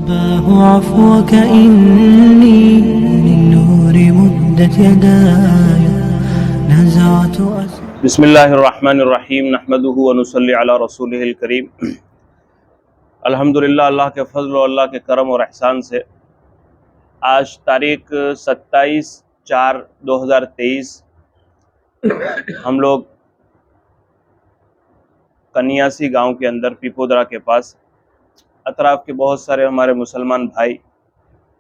رباه عفوك إني للنور مدت يداي نزعت بسم اللہ الرحمن الرحیم نحمده ونصلی علی رسولہ الکریم۔ الحمدللہ، اللہ کے فضل و اللہ کے کرم اور احسان سے آج تاریخ 27/4/2023 ہم لوگ کنیاسی گاؤں کے اندر پیپودرا کے پاس اطراف کے بہت سارے ہمارے مسلمان بھائی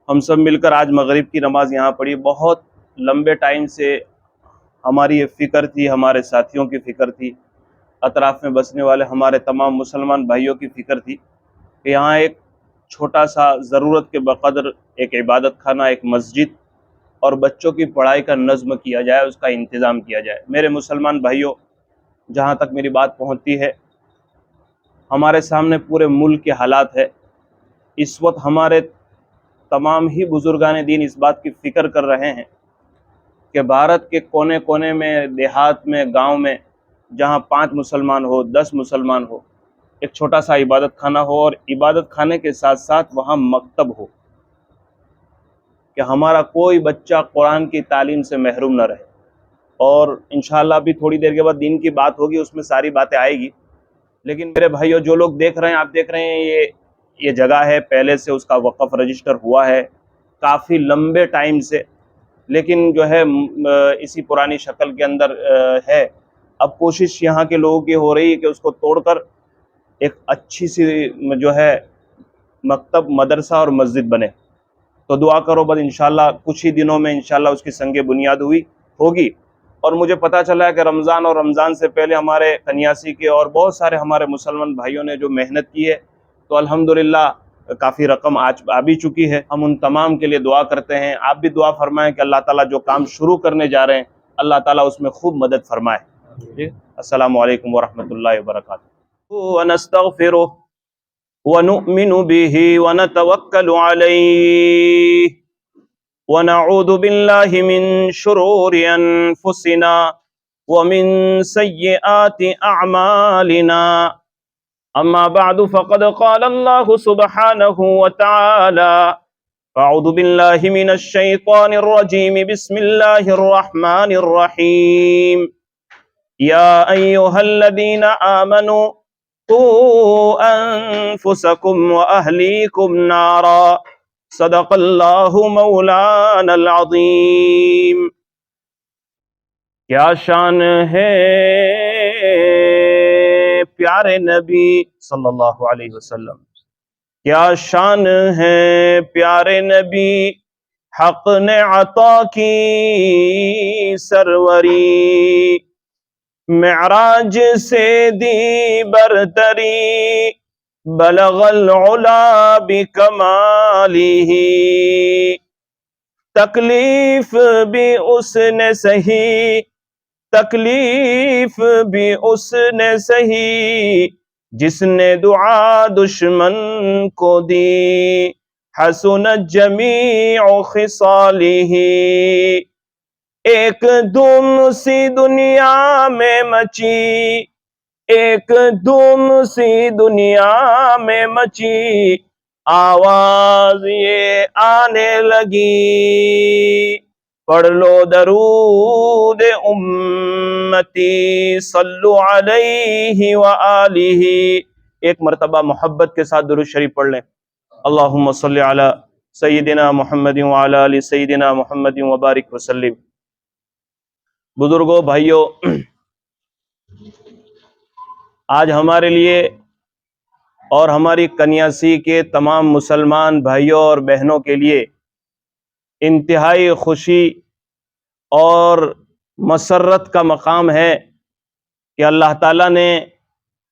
ہم سب مل کر آج مغرب کی نماز یہاں پڑھی۔ بہت لمبے ٹائم سے ہماری یہ فکر تھی، ہمارے ساتھیوں کی فکر تھی، اطراف میں بسنے والے ہمارے تمام مسلمان بھائیوں کی فکر تھی کہ یہاں ایک چھوٹا سا ضرورت کے بقدر ایک عبادت خانہ، ایک مسجد اور بچوں کی پڑھائی کا نظم کیا جائے، اس کا انتظام کیا جائے۔ میرے مسلمان بھائیوں، جہاں تک میری بات پہنچتی ہے، ہمارے سامنے پورے ملک کے حالات ہے۔ اس وقت ہمارے تمام ہی بزرگان دین اس بات کی فکر کر رہے ہیں کہ بھارت کے کونے کونے میں، دیہات میں، گاؤں میں جہاں 5 مسلمان ہو، 10 مسلمان ہو، ایک چھوٹا سا عبادت خانہ ہو، اور عبادت خانے کے ساتھ ساتھ وہاں مکتب ہو کہ ہمارا کوئی بچہ قرآن کی تعلیم سے محروم نہ رہے۔ اور انشاءاللہ ابھی تھوڑی دیر کے بعد دین کی بات ہوگی، اس میں ساری باتیں آئے گی۔ لیکن میرے بھائیوں، جو لوگ دیکھ رہے ہیں، آپ دیکھ رہے ہیں یہ جگہ ہے، پہلے سے اس کا وقف رجسٹر ہوا ہے کافی لمبے ٹائم سے، لیکن جو ہے اسی پرانی شکل کے اندر ہے۔ اب کوشش یہاں کے لوگوں کی ہو رہی ہے کہ اس کو توڑ کر ایک اچھی سی جو ہے مکتب، مدرسہ اور مسجد بنے۔ تو دعا کرو، بس انشاءاللہ کچھ ہی دنوں میں انشاءاللہ اس کی سنگ بنیاد ہوگی۔ اور مجھے پتہ چلا ہے کہ رمضان اور رمضان سے پہلے ہمارے کنیاسی کے اور بہت سارے ہمارے مسلمان بھائیوں نے جو محنت کی ہے، تو الحمدللہ کافی رقم آج آ بھی چکی ہے۔ ہم ان تمام کے لیے دعا کرتے ہیں، آپ بھی دعا فرمائیں کہ اللہ تعالیٰ جو کام شروع کرنے جا رہے ہیں، اللہ تعالیٰ اس میں خوب مدد فرمائے۔ السلام علیکم ورحمۃ اللہ وبرکاتہ۔ ونستغفرہ ونؤمن به ونتوکل علیہ ونعوذ باللہ من شرور انفسنا ومن سیئات اعمالنا، اما بعد فقد قال اللہ سبحانہ وتعالی اعوذ باللہ من الشیطان الرجیم بسم اللہ الرحمن الرحیم یا ایہا الذین آمنوا قوا انفسکم واہلیکم نارا صدق اللہ مولانا العظیم۔ کیا شان ہے پیارے نبی صلی اللہ علیہ وسلم، کیا شان ہے پیارے نبی، حق نے عطا کی سروری، معراج سے دی برتری، بلغ العلا بکمالہ، تکلیف بھی اس نے سہی، تکلیف بھی اس نے سہی، جس نے دعا دشمن کو دی، حسنت جمیع خصالہ، ایک دم سی دنیا میں مچی، ایک دم سی دنیا میں مچی، آواز یہ آنے لگی، پڑھ لو درود امتی صلو علیہ وآلہ۔ ایک مرتبہ محبت کے ساتھ درود شریف پڑھ لیں۔ اللہم صلی علی سیدنا محمد وعلی آل سیدنا محمد وبارک وسلم۔ بزرگوں، بھائیوں، آج ہمارے لیے اور ہماری کنیاسی کے تمام مسلمان بھائیوں اور بہنوں کے لیے انتہائی خوشی اور مسرت کا مقام ہے کہ اللہ تعالیٰ نے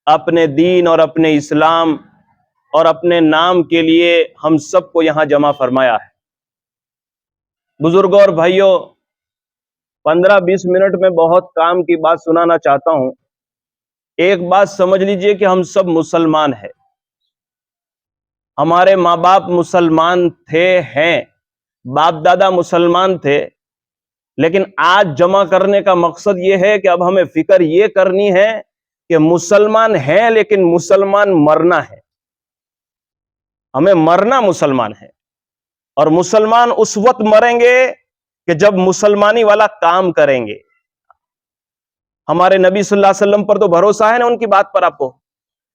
اپنے دین اور اپنے اسلام اور اپنے نام کے لیے ہم سب کو یہاں جمع فرمایا ہے۔ بزرگوں اور بھائیوں، 15-20 منٹ میں بہت کام کی بات سنانا چاہتا ہوں۔ ایک بات سمجھ لیجئے کہ ہم سب مسلمان ہیں، ہمارے ماں باپ مسلمان تھے، ہیں، باپ دادا مسلمان تھے، لیکن آج جمع کرنے کا مقصد یہ ہے کہ اب ہمیں فکر یہ کرنی ہے کہ مسلمان ہیں لیکن مسلمان مرنا ہے۔ ہمیں مرنا مسلمان ہے، اور مسلمان اس وقت مریں گے کہ جب مسلمانی والا کام کریں گے. ہمارے نبی صلی اللہ علیہ وسلم پر تو بھروسہ ہے نا ان کی بات پر آپ کو.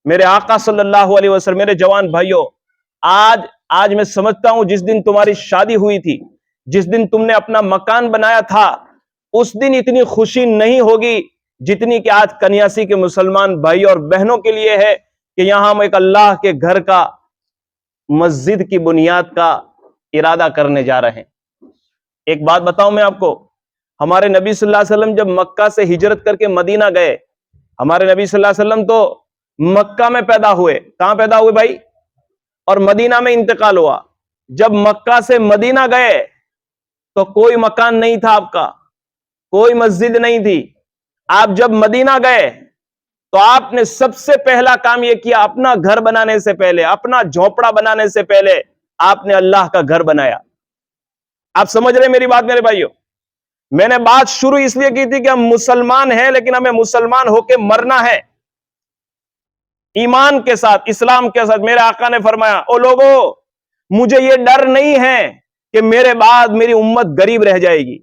میرے آقا صلی اللہ علیہ وسلم، میرے جوان بھائیوں، آج میں سمجھتا ہوں جس دن تمہاری شادی ہوئی تھی، جس دن تم نے اپنا مکان بنایا تھا، اس دن اتنی خوشی نہیں ہوگی جتنی کہ آج کنیاسی کے مسلمان بھائی اور بہنوں کے لیے ہے کہ یہاں ہم ایک اللہ کے گھر کا، مسجد کی بنیاد کا ارادہ کرنے جا رہے ہیں. ایک بات بتاؤں میں آپ کو، ہمارے نبی صلی اللہ علیہ وسلم جب مکہ سے ہجرت کر کے مدینہ گئے، ہمارے نبی صلی اللہ علیہ وسلم تو مکہ میں پیدا ہوئے. کہاں پیدا ہوئے بھائی؟ اور مدینہ میں انتقال ہوا. جب مکہ سے مدینہ گئے تو کوئی مکان نہیں تھا آپ کا، کوئی مسجد نہیں تھی. آپ جب مدینہ گئے تو آپ نے سب سے پہلا کام یہ کیا، اپنا گھر بنانے سے پہلے، اپنا جھونپڑا بنانے سے پہلے آپ نے اللہ کا گھر بنایا. آپ سمجھ رہے میری بات میرے بھائیوں؟ میں نے بات شروع اس لیے کی تھی کہ ہم مسلمان ہیں، لیکن ہمیں مسلمان ہو کے مرنا ہے، ایمان کے ساتھ، اسلام کے ساتھ. میرے آقا نے فرمایا، او لوگو، مجھے یہ ڈر نہیں ہے کہ میرے بعد میری امت غریب رہ جائے گی،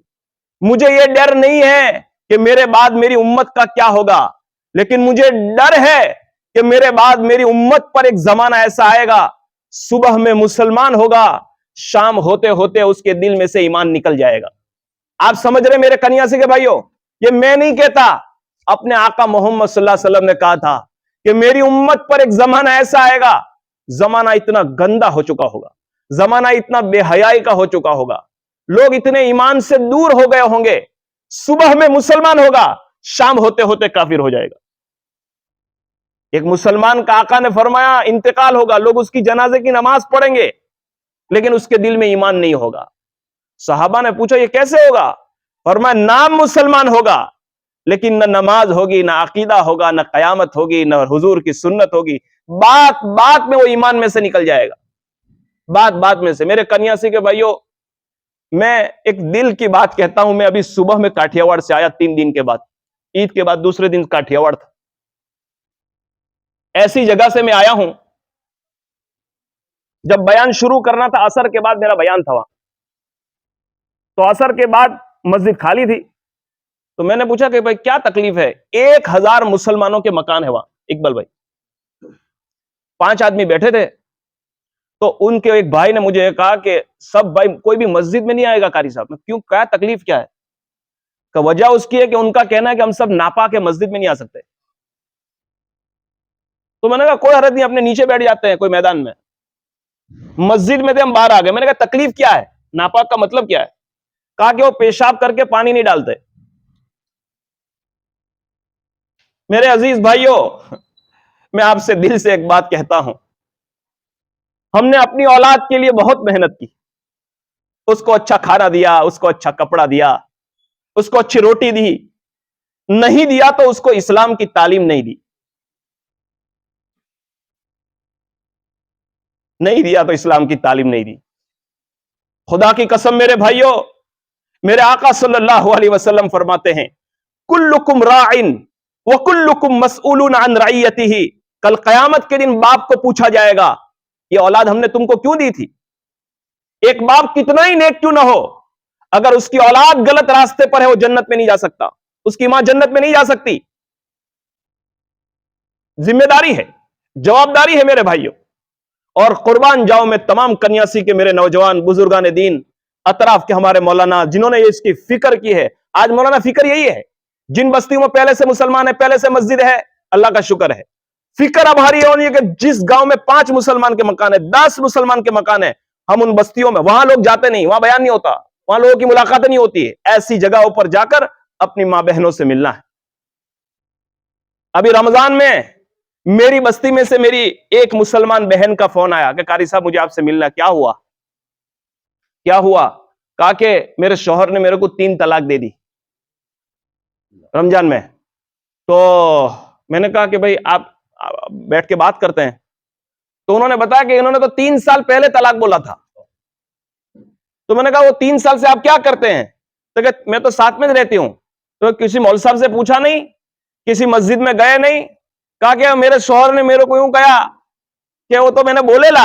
مجھے یہ ڈر نہیں ہے کہ میرے بعد میری امت کا کیا ہوگا، لیکن مجھے ڈر ہے کہ میرے بعد میری امت پر ایک زمانہ ایسا آئے گا، صبح میں مسلمان ہوگا، شام ہوتے ہوتے اس کے دل میں سے ایمان نکل جائے گا. آپ سمجھ رہے میرے کنیاسی کے بھائیوں؟ یہ میں نہیں کہتا، اپنے آقا محمد صلی اللہ علیہ وسلم نے کہا تھا کہ میری امت پر ایک زمانہ ایسا آئے گا، زمانہ اتنا گندا ہو چکا ہوگا، زمانہ اتنا بے حیائی کا ہو چکا ہوگا، لوگ اتنے ایمان سے دور ہو گئے ہوں گے، صبح میں مسلمان ہوگا، شام ہوتے ہوتے کافر ہو جائے گا. ایک مسلمان کا آقا نے فرمایا انتقال ہوگا، لوگ اس کی جنازے کی نماز پڑھیں گے لیکن اس کے دل میں ایمان نہیں ہوگا. صحابہ نے پوچھا یہ کیسے ہوگا؟ فرمایا نام مسلمان ہوگا لیکن نہ نماز ہوگی، نہ عقیدہ ہوگا، نہ قیامت ہوگی، نہ حضور کی سنت ہوگی. بات بات میں وہ ایمان میں سے نکل جائے گا، بات بات میں سے. میرے کنیاسی کے بھائیوں، میں ایک دل کی بات کہتا ہوں. میں ابھی صبح میں کاٹھیاواڑ سے آیا، 3 دن کے بعد، عید کے بعد دوسرے دن کاٹھیاواڑ تھا. ایسی جگہ سے میں آیا ہوں، جب بیان شروع کرنا تھا، عصر کے بعد میرا بیان تھا وہاں، تو عصر کے بعد مسجد خالی تھی. تو میں نے پوچھا کہ بھائی کیا تکلیف ہے؟ 1000 مسلمانوں کے مکان ہے وہاں اقبال بھائی، 5 آدمی بیٹھے تھے. تو ان کے ایک بھائی نے مجھے کہا کہ سب بھائی کوئی بھی مسجد میں نہیں آئے گا قاری صاحب. میں کیوں، کیا تکلیف کیا ہے؟ کہ وجہ اس کی ہے کہ ان کا کہنا ہے کہ ہم سب ناپاک کے مسجد میں نہیں آ سکتے. تو میں نے کہا کوئی حرج نہیں، اپنے نیچے بیٹھ جاتے ہیں کوئی میدان میں. مسجد میں تھے، ہم باہر آ گئے. میں نے کہا تکلیف کیا ہے، ناپاک کا مطلب کیا ہے؟ کہا کہ وہ پیشاب کر کے پانی نہیں ڈالتے. میرے عزیز بھائیوں، میں آپ سے دل سے ایک بات کہتا ہوں، ہم نے اپنی اولاد کے لیے بہت محنت کی، اس کو اچھا کھانا دیا، اس کو اچھا کپڑا دیا، اس کو اچھی روٹی دی. نہیں دیا تو اس کو اسلام کی تعلیم نہیں دی، نہیں دیا تو اسلام کی تعلیم نہیں دی. خدا کی قسم میرے بھائیوں، میرے آقا صلی اللہ علیہ وسلم فرماتے ہیں کلکم راعن وکلکم مسئولون عن رعیتہ. کل قیامت کے دن باپ کو پوچھا جائے گا یہ اولاد ہم نے تم کو کیوں دی تھی. ایک باپ کتنا ہی نیک کیوں نہ ہو، اگر اس کی اولاد غلط راستے پر ہے وہ جنت میں نہیں جا سکتا، اس کی ماں جنت میں نہیں جا سکتی. ذمہ داری ہے، جوابداری ہے میرے بھائیوں. اور قربان جاؤ میں تمام کنیاسی کے میرے نوجوان بزرگان دین، اطراف کے ہمارے مولانا جنہوں نے اس کی فکر کی ہے. آج مولانا فکر یہی ہے، جن بستیوں میں پہلے سے مسلمان ہے، پہلے سے مسجد ہے، اللہ کا شکر ہے. فکر اب ہماری ہونی ہے کہ جس گاؤں میں 5 مسلمان کے مکان ہے، 10 مسلمان کے مکان ہے، ہم ان بستیوں میں، وہاں لوگ جاتے نہیں، وہاں بیان نہیں ہوتا، وہاں لوگوں کی ملاقاتیں نہیں ہوتی ہے، ایسی جگہوں پر جا کر اپنی ماں بہنوں سے ملنا ہے. ابھی رمضان میں میری بستی میں سے میری ایک مسلمان بہن کا فون آیا کہ قاری صاحب مجھے آپ سے ملنا ہے. کیا ہوا؟ کیا ہوا؟ کہا کہ میرے شوہر نے میرے کو 3 طلاق دے دی رمضان میں. تو میں نے کہا کہ بھائی آپ بیٹھ کے بات کرتے ہیں. تو انہوں نے بتایا کہ انہوں نے تو 3 سال پہلے طلاق بولا تھا. تو میں نے کہا وہ 3 سال سے آپ کیا کرتے ہیں؟ تو کہ میں تو ساتھ میں رہتی ہوں. تو کسی مولوی صاحب سے پوچھا نہیں، کسی مسجد میں گئے نہیں. کہا کہ میرے شوہر نے میرے کو یوں کہا کہ وہ تو میں نے بولے لا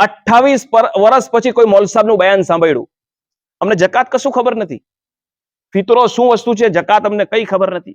28 વર્ષ પછી કોઈ મૌલવી સાહેબનું બયાન સાંભળ્યું, અમને જકાત કશું ખબર નથી, ફિતરો શું વસ્તુ છે જકાત અમને કઈ ખબર નથી।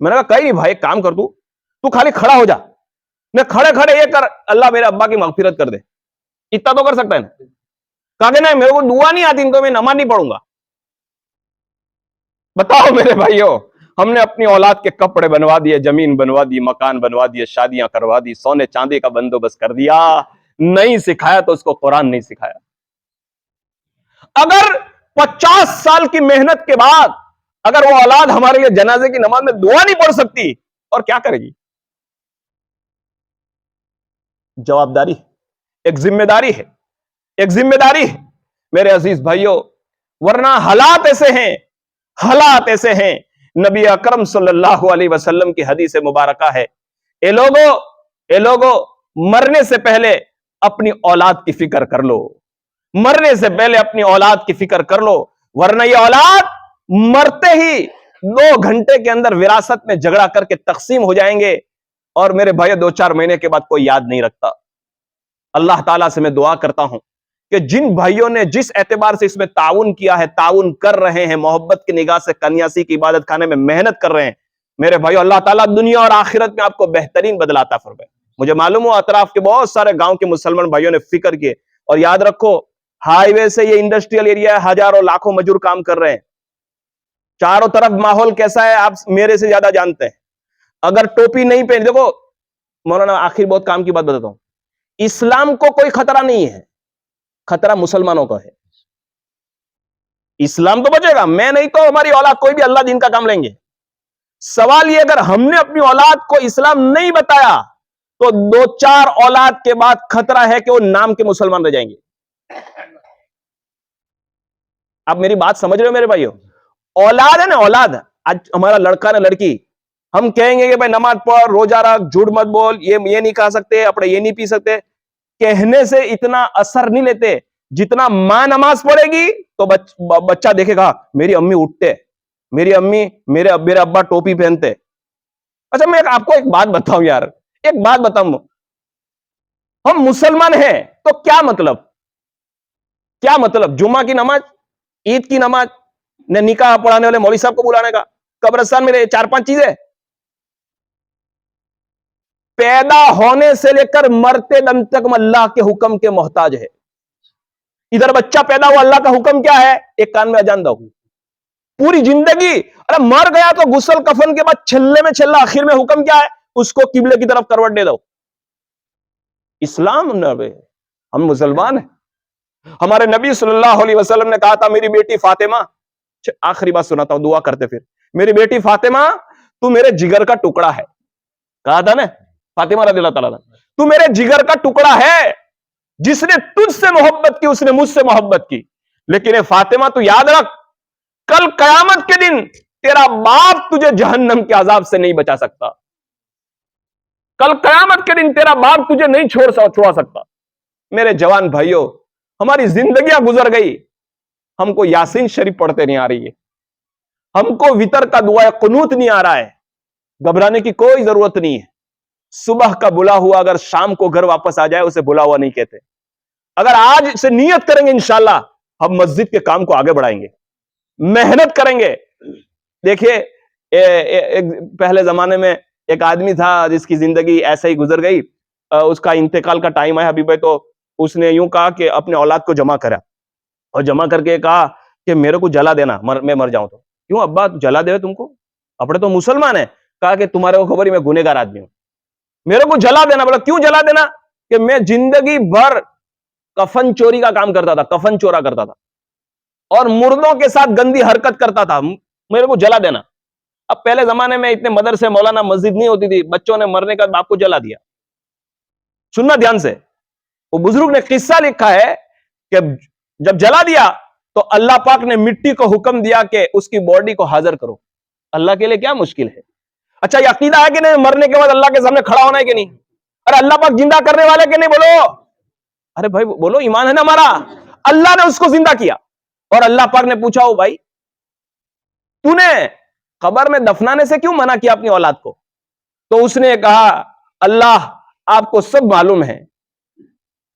میں نے کہا کہیں نہیں بھائی، ایک کام کر، تو خالی کھڑا ہو جا، میں کھڑے کھڑے یہ کر، اللہ میرے ابا کی مغفرت کر دے، اتنا تو کر سکتا ہے نا؟ کہا کہ نہیں میرے کو دعا نہیں آتی، ان کو میں نماز نہیں پڑھوں گا۔ بتاؤ میرے بھائیوں، ہم نے اپنی اولاد کے کپڑے بنوا دیے، زمین بنوا دی، مکان بنوا دیے، شادیاں کروا دی، سونے چاندی کا بندوبست کر دیا، نہیں سکھایا تو اس کو قرآن نہیں سکھایا۔ اگر 50 سال کی محنت کے بعد اگر وہ اولاد ہمارے لیے جنازے کی نماز میں دعا نہیں پڑھ سکتی، اور کیا کرے گی؟ جواب داری، ایک ذمہ داری ہے، ایک ذمہ داری ہے میرے عزیز بھائیوں، ورنہ حالات ایسے ہیں، حالات ایسے ہیں۔ نبی اکرم صلی اللہ علیہ وسلم کی حدیث مبارکہ ہے، اے لوگو مرنے سے پہلے اپنی اولاد کی فکر کر لو، مرنے سے پہلے اپنی اولاد کی فکر کر لو، ورنہ یہ اولاد مرتے ہی 2 گھنٹے کے اندر وراثت میں جھگڑا کر کے تقسیم ہو جائیں گے، اور میرے بھائی 2-4 مہینے کے بعد کوئی یاد نہیں رکھتا۔ اللہ تعالیٰ سے میں دعا کرتا ہوں کہ جن بھائیوں نے جس اعتبار سے اس میں تعاون کیا ہے، تعاون کر رہے ہیں، محبت کی نگاہ سے کنیاسی کی عبادت خانے میں محنت کر رہے ہیں، میرے بھائیوں اللہ تعالیٰ دنیا اور آخرت میں آپ کو بہترین بدلہ عطا فرمائے۔ مجھے معلوم ہوا اطراف کے بہت سارے گاؤں کے مسلمان بھائیوں نے فکر کیے، اور یاد رکھو ہائی وے سے یہ انڈسٹریل ایریا ہے، ہزاروں لاکھوں مزدور کام کر رہے ہیں، چاروں طرف ماحول کیسا ہے آپ میرے سے زیادہ جانتے ہیں۔ اگر ٹوپی نہیں پہن، دیکھو مولانا آخر بہت کام کی بات بتاتا ہوں، اسلام کو کوئی خطرہ نہیں ہے، خطرہ مسلمانوں کا ہے۔ اسلام تو بچے گا، میں نہیں تو ہماری اولاد کوئی بھی اللہ دین کا کام لیں گے۔ سوال یہ اگر ہم نے اپنی اولاد کو اسلام نہیں بتایا تو 2-4 اولاد کے بعد خطرہ ہے کہ وہ نام کے مسلمان رہ جائیں گے۔ آپ میری بات سمجھ رہے ہو میرے بھائیو؟ اولاد ہے نا، اولاد، آج ہمارا لڑکا نہ لڑکی، ہم کہیں گے کہ بھائی نماز پڑھ، روزہ رکھ، جھوٹ مت بول، یہ نہیں کھا سکتے، اپنے یہ نہیں پی سکتے، کہنے سے اتنا اثر نہیں لیتے جتنا ماں نماز پڑھے گی تو بچہ دیکھے گا میری امی اٹھتے، میری امی میرے ابا ٹوپی پہنتے۔ اچھا میں آپ کو ایک بات بتاؤں یار، ایک بات بتاؤں، ہم مسلمان ہیں تو کیا مطلب جمعہ کی نماز، عید کی نماز، نہ نکاح پڑھانے والے مولوی صاحب کو بلانے کا، قبرستان میں 4-5 چیزیں، پیدا ہونے سے لے کر مرتے دم تک اللہ کے حکم کے محتاج ہے۔ ادھر بچہ پیدا ہوا، اللہ کا حکم کیا ہے؟ ایک کان میں اذان دو، پوری زندگی، ارے مر گیا تو غسل کفن کے بعد چھلے میں چھلا، آخر میں حکم کیا ہے؟ اس کو قبلے کی طرف کروٹ دے دو۔ اسلام ہم مسلمان ہیں۔ ہمارے نبی صلی اللہ علیہ وسلم نے کہا تھا میری بیٹی فاطمہ، آخری بات سناتا ہوں دعا کرتے پھر، میری بیٹی فاطمہ تو میرے جگر کا ٹکڑا ہے، کہا تھا نا فاطمہ رضی اللہ تعالیٰ، تو میرے جگر کا ٹکڑا ہے، جس نے تجھ سے محبت کی اس نے مجھ سے محبت کی، لیکن اے فاطمہ تو یاد رکھ کل قیامت کے دن تیرا باپ تجھے جہنم کے عذاب سے نہیں بچا سکتا، کل قیامت کے دن تیرا باپ تجھے نہیں چھوڑا سکتا۔ میرے جوان بھائیوں، ہماری زندگیاں گزر گئی، ہم کو یاسین شریف پڑھتے نہیں آ رہی ہے، ہم کو وتر کا دعا قنوت نہیں آ رہا ہے، گھبرانے کی کوئی ضرورت نہیں ہے۔ صبح کا بلا ہوا اگر شام کو گھر واپس آ جائے اسے بلا ہوا نہیں کہتے۔ اگر آج سے نیت کریں گے انشاءاللہ ہم مسجد کے کام کو آگے بڑھائیں گے، محنت کریں گے۔ دیکھیے پہلے زمانے میں ایک آدمی تھا جس کی زندگی ایسے ہی گزر گئی، اس کا انتقال کا ٹائم آیا ابھی بھائی، تو اس نے یوں کہا کہ اپنے اولاد کو جمع کرا، اور جمع کر کے کہا کہ میرے کو جلا دینا، میں مر جاؤں تو۔ کیوں ابا جلا دے تم کو؟ اپنے تو مسلمان ہیں۔ کہا کہ تمہارے کو خبر ہی میں گنہگار آدمی ہوں، میرے کو جلا دینا۔ بولا کیوں جلا دینا؟ کہ میں زندگی بھر کفن چوری کا کام کرتا تھا، کفن چورا کرتا تھا اور مردوں کے ساتھ گندی حرکت کرتا تھا، میرے کو جلا دینا۔ اب پہلے زمانے میں اتنے مدرسے مولانا مسجد نہیں ہوتی تھی، بچوں نے مرنے کا باپ کو جلا دیا۔ سننا دھیان سے، وہ بزرگ نے قصہ لکھا ہے کہ جب جلا دیا تو اللہ پاک نے مٹی کو حکم دیا کہ اس کی باڈی کو حاضر کرو۔ اللہ کے لیے کیا مشکل ہے؟ اچھا یہ عقیدہ ہے کہ نہیں مرنے کے بعد اللہ کے سامنے کھڑا ہونا ہے کہ نہیں؟ ارے اللہ پاک زندہ کرنے والے کہ نہیں؟ بولو، ارے بھائی بولو، ایمان ہے نا ہمارا؟ اللہ نے اس کو زندہ کیا، اور اللہ پاک نے پوچھا ہو بھائی تو نے قبر میں دفنانے سے کیوں منع کیا اپنی اولاد کو؟ تو اس نے کہا اللہ آپ کو سب معلوم ہے،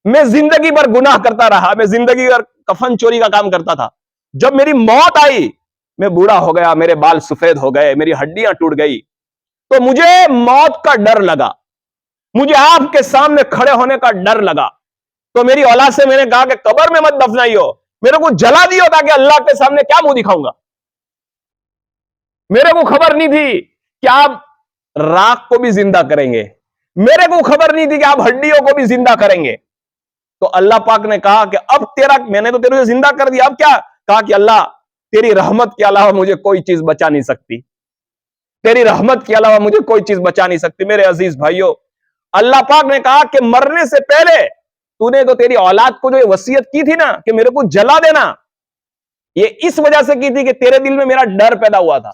میں زندگی بھر گناہ کرتا رہا، میں زندگی بھر کفن چوری کا کام کرتا تھا، جب میری موت آئی میں بوڑھا ہو گیا، میرے بال سفید ہو گئے، میری ہڈیاں ٹوٹ گئی، تو مجھے موت کا ڈر لگا, مجھے آپ کے سامنے کھڑے ہونے کا ڈر لگا, تو میری اولاد سے میں نے کہا کہ قبر میں مت دفنائیو, میرے کو جلا دیو تاکہ اللہ کے سامنے کیا منہ دکھاؤں گا. میرے کو خبر نہیں تھی کہ آپ راکھ کو بھی زندہ کریں گے, میرے کو خبر نہیں تھی کہ آپ ہڈیوں کو بھی زندہ کریں گے. تو اللہ پاک نے کہا کہ اب میں نے تو تیرے زندہ کر دیا, اب کیا؟ کہا کہ اللہ تیری رحمت کے علاوہ مجھے کوئی چیز بچا نہیں سکتی, تیری رحمت کے علاوہ مجھے کوئی چیز بچا نہیں سکتی. میرے عزیز بھائیوں, اللہ پاک نے کہا کہ مرنے سے پہلے تو نے تو تیری اولاد کو جو وصیت کی تھی نا کہ میرے کو جلا دینا, یہ اس وجہ سے کی تھی کہ تیرے دل میں میرا ڈر پیدا ہوا تھا,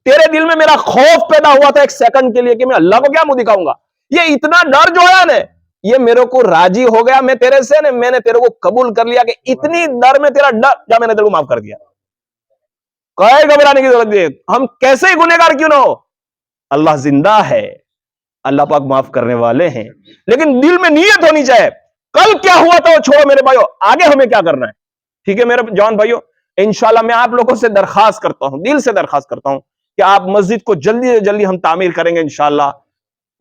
تیرے دل میں میرا خوف پیدا ہوا تھا ایک سیکنڈ کے لیے کہ میں اللہ کو کیا منہ دکھاؤں گا. یہ اتنا ڈر جو ہے نا, یہ میرے کو راضی ہو گیا, میں تیرے سے نے میں نے تیرے کو قبول کر لیا کہ اتنی ڈر میں تیرا ڈر, جا میں نے تیرے کو معاف کر دیا. کوئی گھبرانے کی ضرورت نہیں, ہم کیسے ہی گنہگار کیوں نہ ہو, اللہ زندہ ہے, اللہ پاک معاف کرنے والے ہیں, لیکن دل میں نیت ہونی چاہیے. کل کیا ہوا تھا وہ چھوڑو میرے بھائیو, آگے ہمیں کیا کرنا ہے. ٹھیک ہے میرے جوان بھائیو, انشاءاللہ میں آپ لوگوں سے درخواست کرتا ہوں, دل سے درخواست کرتا ہوں کہ آپ مسجد کو جلدی سے جلدی ہم تعمیر کریں گے انشاءاللہ,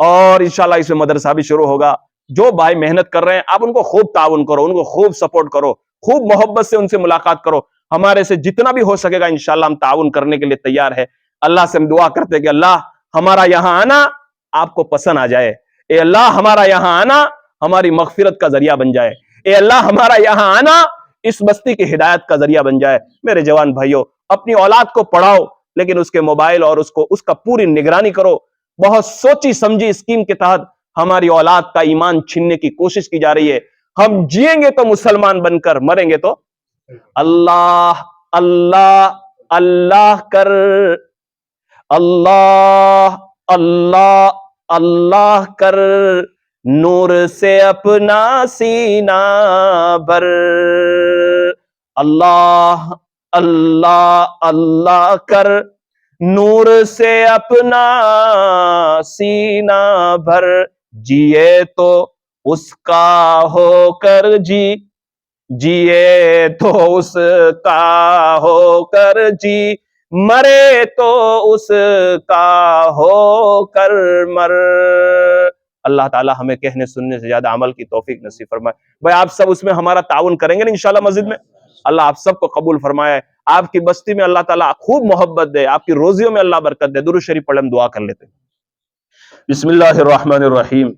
اور انشاءاللہ اس میں مدرسہ بھی شروع ہوگا. جو بھائی محنت کر رہے ہیں آپ ان کو خوب تعاون کرو, ان کو خوب سپورٹ کرو, خوب محبت سے ان سے ملاقات کرو. ہمارے سے جتنا بھی ہو سکے گا انشاءاللہ ہم تعاون کرنے کے لیے تیار ہے. اللہ سے ہم دعا کرتے کہ اللہ ہمارا یہاں آنا آپ کو پسند آ جائے, اے اللہ ہمارا یہاں آنا ہماری مغفرت کا ذریعہ بن جائے, اے اللہ ہمارا یہاں آنا اس بستی کی ہدایت کا ذریعہ بن جائے. میرے جوان بھائیوں, اپنی اولاد کو پڑھاؤ, لیکن اس کے موبائل اور اس کا پوری نگرانی کرو. بہت سوچی سمجھی اسکیم کے تحت ہماری اولاد کا ایمان چھیننے کی کوشش کی جا رہی ہے. ہم جیئیں گے تو مسلمان بن کر, مریں گے تو اللہ اللہ اللہ کر, اللہ اللہ اللہ کر, نور سے اپنا سینہ بھر. اللہ اللہ اللہ کر, نور سے اپنا سینہ بھر. جیے تو اس کا ہو کر جی, جیے تو اس کا ہو کر جی, مرے تو اس کا ہو کر مر. اللہ تعالی ہمیں کہنے سننے سے زیادہ عمل کی توفیق نصیب فرمائے. بھائی آپ سب اس میں ہمارا تعاون کریں گے انشاءاللہ مسجد میں, اللہ آپ سب کو قبول فرمائے. آپ کی بستی میں اللہ تعالیٰ خوب محبت دے, آپ کی روزیوں میں اللہ برکت دے. درود شریف پڑھ ہم دعا کر لیتے. بسم اللہ الرحمن الرحیم.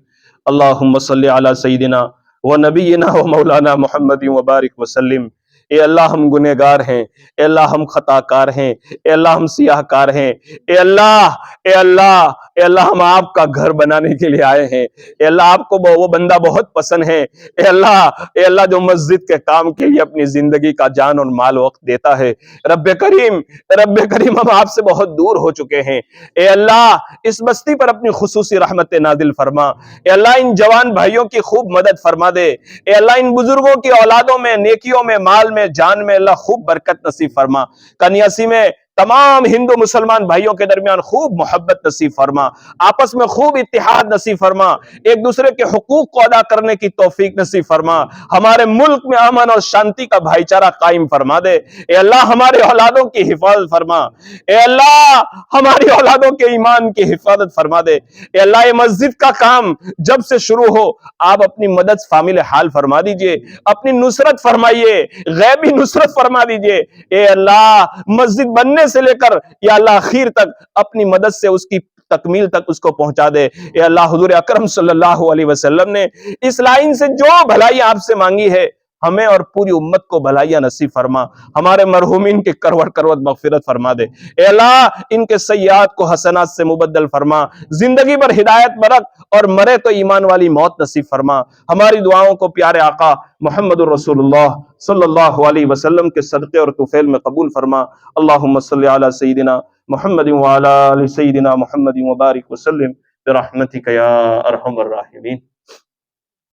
اللہم صلی علی سیدنا و نبینا و مولانا محمد وبارک وسلم. اے اللہ ہم گنہگار ہیں, اے اللہ ہم خطا کار ہیں, اے اللہ ہم سیاہ کار ہیں, اے اللہ اے اللہ اے اللہ ہم آپ کا گھر بنانے کے لیے آئے ہیں. اے اللہ آپ کو وہ بندہ بہت پسند ہے. اے اللہ جو مسجد کے کام کے لیے اپنی زندگی کا جان اور مال وقت دیتا ہے. رب کریم ہم آپ سے بہت دور ہو چکے ہیں. اے اللہ اس بستی پر اپنی خصوصی رحمت نازل فرما. اے اللہ ان جوان بھائیوں کی خوب مدد فرما دے. اے اللہ ان بزرگوں کی اولادوں میں, نیکیوں میں, مال میں, جان میں اللہ خوب برکت نصیب فرما. کنیاسی میں تمام ہندو مسلمان بھائیوں کے درمیان خوب محبت نصیب فرما, آپس میں خوب اتحاد نصیب فرما, ایک دوسرے کے حقوق کو ادا کرنے کی توفیق نصیب فرما. ہمارے ملک میں امن اور شانتی کا بھائی چارہ قائم فرما دے. اے اللہ ہمارے اولادوں کی حفاظت فرما. اے اللہ ہماری اولادوں کے ایمان کی حفاظت فرما دے. اے اللہ یہ مسجد کا کام جب سے شروع ہو آپ اپنی مدد فامیل حال فرما دیجئے, اپنی نصرت فرمائیے, غیبی نصرت فرما دیجئے. اے اللہ مسجد بننے سے لے کر یا اللہ اخیر تک اپنی مدد سے اس کی تکمیل تک اس کو پہنچا دے. اے اللہ حضور اکرم صلی اللہ علیہ وسلم نے اس لائن سے جو بھلائی آپ سے مانگی ہے ہمیں اور پوری امت کو بھلائیاں نصیب فرما. ہمارے مرحومین کے کروڑ کروڑ مغفرت فرما دے. اے اللہ ان کے سیئات کو حسنات سے مبدل فرما, زندگی پر ہدایت برکت اور مرے تو ایمان والی موت نصیب فرما. ہماری دعاؤں کو پیارے آقا محمد الرسول اللہ صلی اللہ علیہ وسلم کے صدقے اور طفیل میں قبول فرما. اللہم صلی علی سیدنا محمد وعلی آل سیدنا محمد وبارک وسلم برحمتک یا ارحم الراحمین.